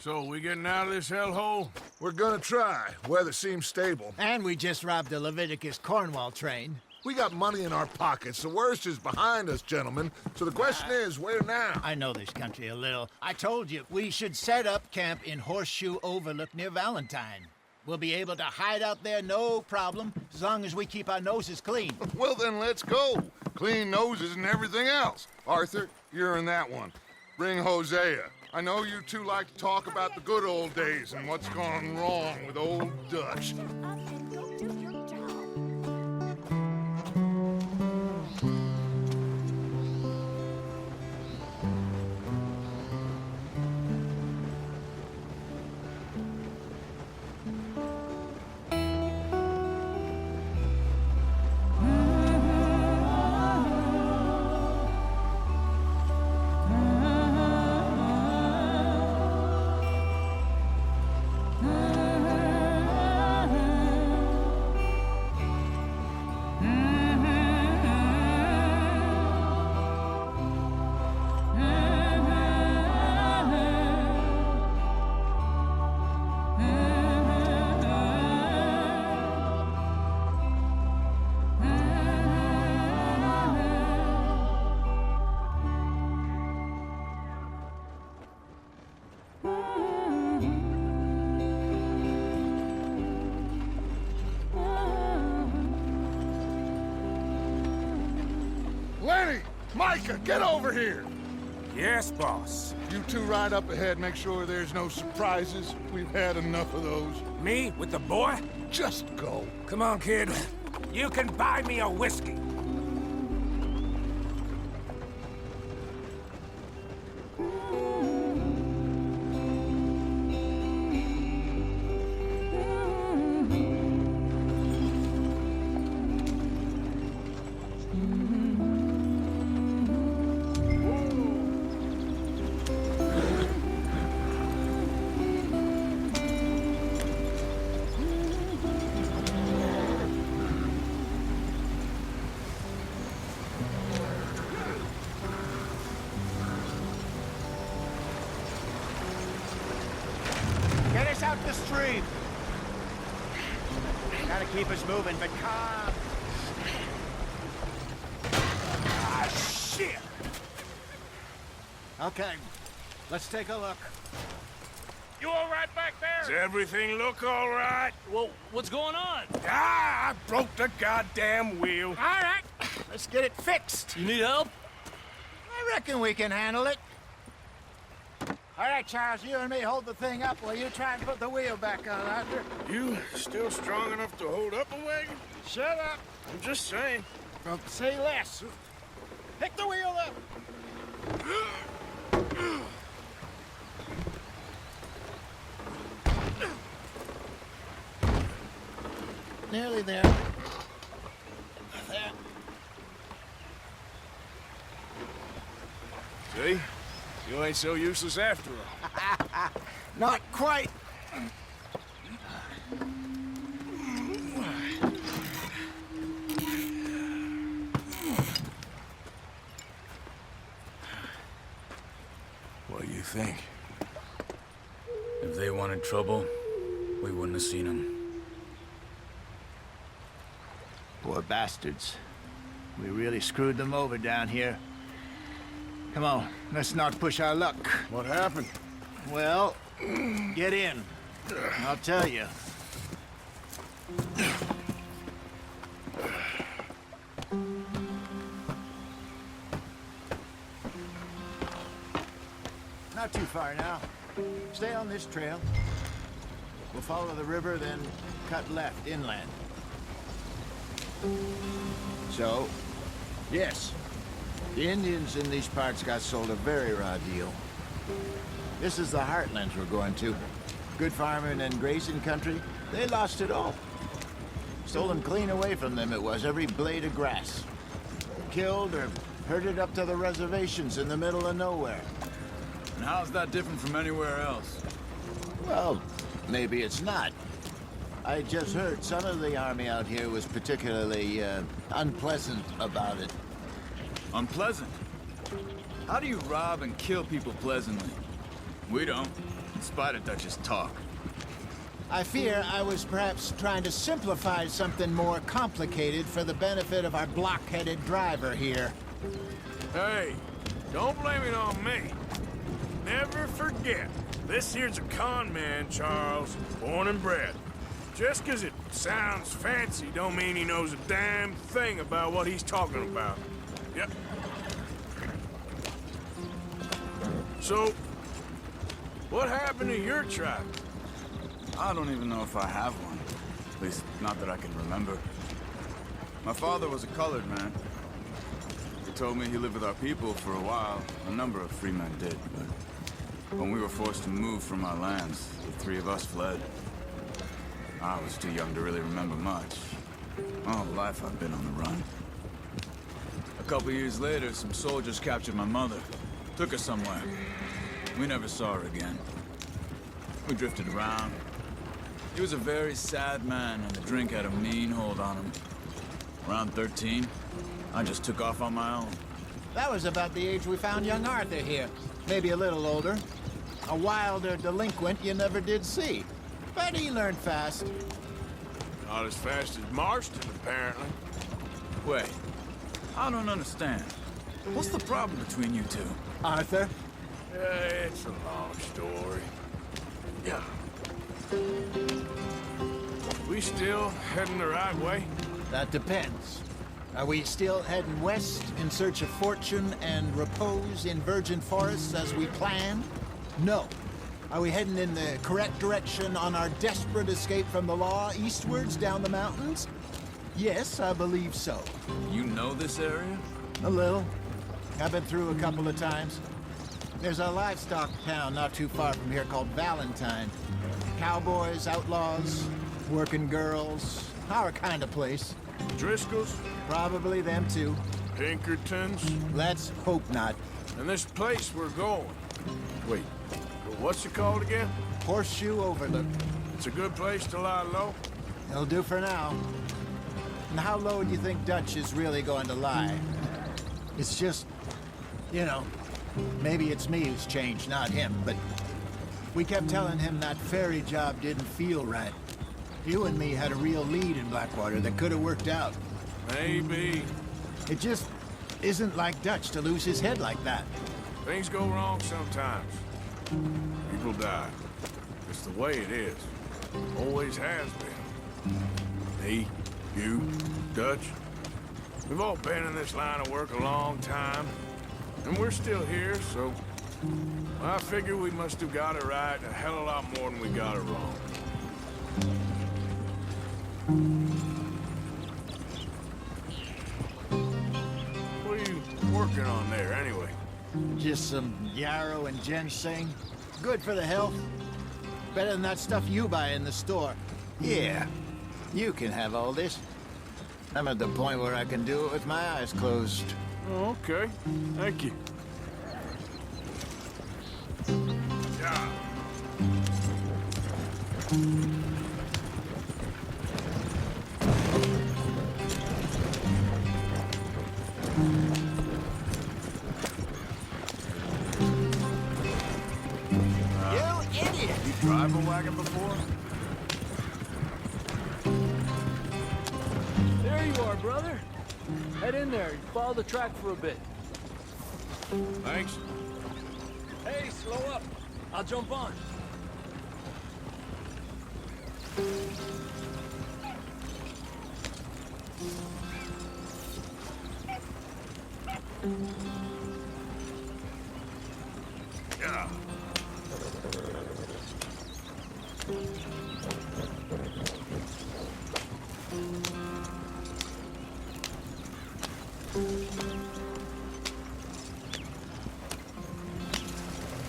So, we getting out of this hellhole? We're gonna try. Weather seems stable. And we just robbed a Leviticus Cornwall train. We got money in our pockets. The worst is behind us, gentlemen. So the question is, where now? I know this country a little. I told you, we should set up camp in Horseshoe Overlook near Valentine. We'll be able to hide out there, no problem, as long as we keep our noses clean. Well, then let's go. Clean noses and everything else. Arthur, you're in that one. Bring Hosea. I know you two like to talk about the good old days and what's gone wrong with old Dutch. Lenny! Micah, get over here! Yes, boss. You two ride up ahead, make sure there's no surprises. We've had enough of those. Me with the boy? Just go. Come on, kid. You can buy me a whiskey. Get us out the stream. Gotta keep us moving, but calm. Ah, shit! Okay, let's take a look. You all right back Does there? everything look all right? Well, what's going on? Ah, I broke the goddamn wheel. All right, let's get it fixed. You need help? I reckon we can handle it. All right, Charles, you and me hold the thing up while you try and put the wheel back on, Arthur. You still strong enough to hold up a wagon? Shut up. I'm just saying. Well, say less. Pick the wheel up. Nearly there. There. See? You ain't so useless after all. Not quite. What do you think? If they wanted trouble, we wouldn't have seen them. Poor bastards. We really screwed them over down here. Come on, let's not push our luck. What happened? Well, get in. I'll tell you. Not too far now. Stay on this trail. We'll follow the river, then cut left inland. So, yes, the Indians in these parts got sold a very raw deal. This is the heartlands we're going to. Good farming and grazing country, they lost it all. Stolen clean away from them it was, every blade of grass. Killed or herded up to the reservations in the middle of nowhere. And how's that different from anywhere else? Well, maybe it's not. I just heard some of the army out here was particularly, unpleasant about it. Unpleasant? How do you rob and kill people pleasantly? We don't. in spite of Dutch's talk. I fear I was perhaps trying to simplify something more complicated for the benefit of our block-headed driver here. Hey, don't blame it on me. Never forget, this here's a con man, Charles, born and bred. Just 'cause it sounds fancy don't mean he knows a damn thing about what he's talking about. Yep. So, what happened to your tribe? I don't even know if I have one. At least, not that I can remember. My father was a colored man. He told me he lived with our people for a while. A number of free men did, but when we were forced to move from our lands, the three of us fled. I was too young to really remember much. My whole life I've been on the run. A couple years later, some soldiers captured my mother. Took her somewhere. We never saw her again. We drifted around. He was a very sad man, and the drink had a mean hold on him. Around 13, I just took off on my own. That was about the age we found young Arthur here. Maybe a little older. A wilder delinquent you never did see. But he learned fast. Not as fast as Marston, apparently. Wait, I don't understand. What's the problem between you two? Arthur? It's a long story. Yeah. We still heading the right way? That depends. Are we still heading west in search of fortune and repose in virgin forests as we planned? No. Are we heading in the correct direction on our desperate escape from the law eastwards down the mountains? Yes, I believe so. You know this area? A little. I've been through a couple of times. There's a livestock town not too far from here called Valentine. Cowboys, outlaws, working girls, our kind of place. Driscoll's? Probably them too. Pinkertons? Let's hope not. And this place we're going. Wait, what's it called again? Horseshoe Overlook. It's a good place to lie low? It'll do for now. And how low do you think Dutch is really going to lie? It's just, you know, maybe it's me who's changed, not him, but we kept telling him that ferry job didn't feel right. You and me had a real lead in Blackwater that could have worked out. Maybe. It just isn't like Dutch to lose his head like that. Things go wrong sometimes. People die. It's the way it is. Always has been. Me, you, Dutch. We've all been in this line of work a long time. And we're still here, so I figure we must have got it right a hell of a lot more than we got it wrong. What are you working on there, anyway? Just some yarrow and ginseng. Good for the health. Better than that stuff you buy in the store. Yeah, you can have all this. I'm at the point where I can do it with my eyes closed. Oh, okay. Thank you. Yeah. You idiot! You drive a wagon before? There you are, brother. Head in there and follow the track for a bit. Thanks. Hey, slow up. I'll jump on. Yeah.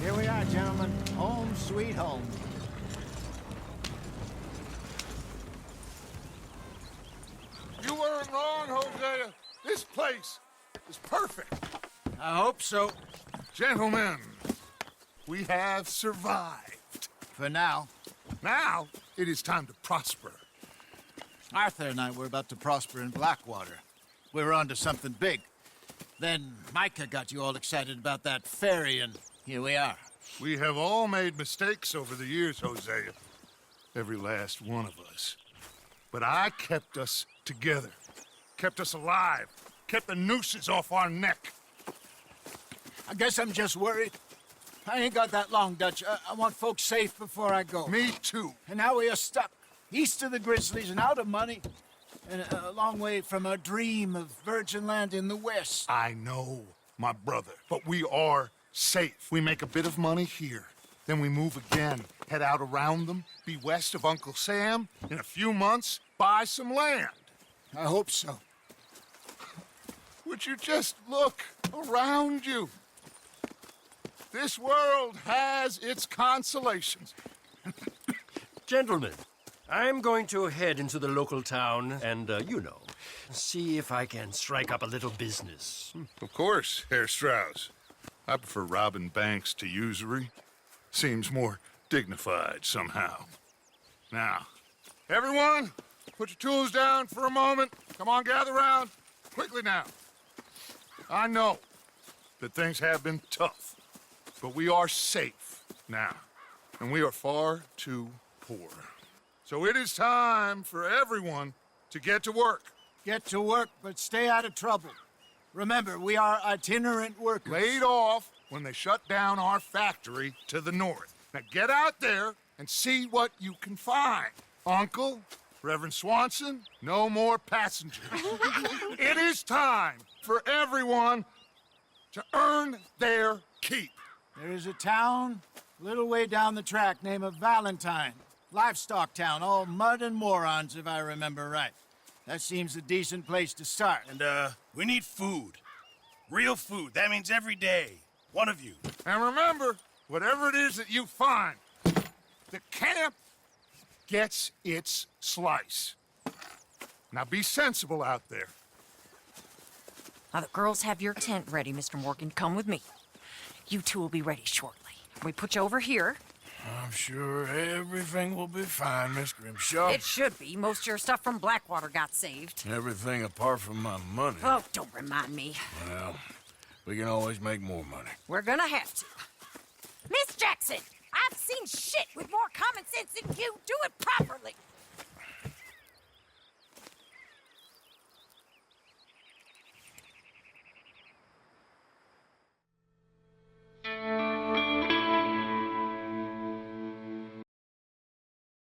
Here we are, gentlemen. Home sweet home. You weren't wrong, Hosea. This place is perfect. I hope so. Gentlemen, we have survived. For now. Now, it is time to prosper. Arthur and I were about to prosper in Blackwater. We were on to something big. Then Micah got you all excited about that ferry, and here we are. We have all made mistakes over the years, Hosea. Every last one of us. But I kept us together. Kept us alive. Kept the nooses off our neck. I guess I'm just worried. I ain't got that long, Dutch. I want folks safe before I go. Me too. And now we are stuck, east of the Grizzlies and out of money, and a long way from our dream of virgin land in the west. I know, my brother, but we are safe. We make a bit of money here. Then we move again, head out around them, be west of Uncle Sam. In a few months, buy some land. I hope so. Would you just look around you? This world has its consolations. Gentlemen, I'm going to head into the local town and, see if I can strike up a little business. Of course, Herr Strauss. I prefer robbing banks to usury. Seems more dignified somehow. Now, everyone, put your tools down for a moment. Come on, gather round. Quickly now. I know that things have been tough, but we are safe now, and we are far too poor. So it is time for everyone to get to work. Get to work, but stay out of trouble. Remember, we are itinerant workers. Laid off when they shut down our factory to the north. Now get out there and see what you can find. Uncle, Reverend Swanson, no more passengers. It is time for everyone to earn their keep. There is a town a little way down the track named Valentine. Livestock town, all mud and morons, if I remember right. That seems a decent place to start. And, we need food. Real food. That means every day. One of you. And remember, whatever it is that you find, the camp gets its slice. Now be sensible out there. Now the girls have your tent ready, Mr. Morgan. Come with me. You two will be ready shortly. We put you over here. I'm sure everything will be fine, Miss Grimshaw. It should be. Most of your stuff from Blackwater got saved. Everything apart from my money. Oh, don't remind me. Well, we can always make more money. We're gonna have to. Miss Jackson, I've seen shit with more common sense than you. Do it properly.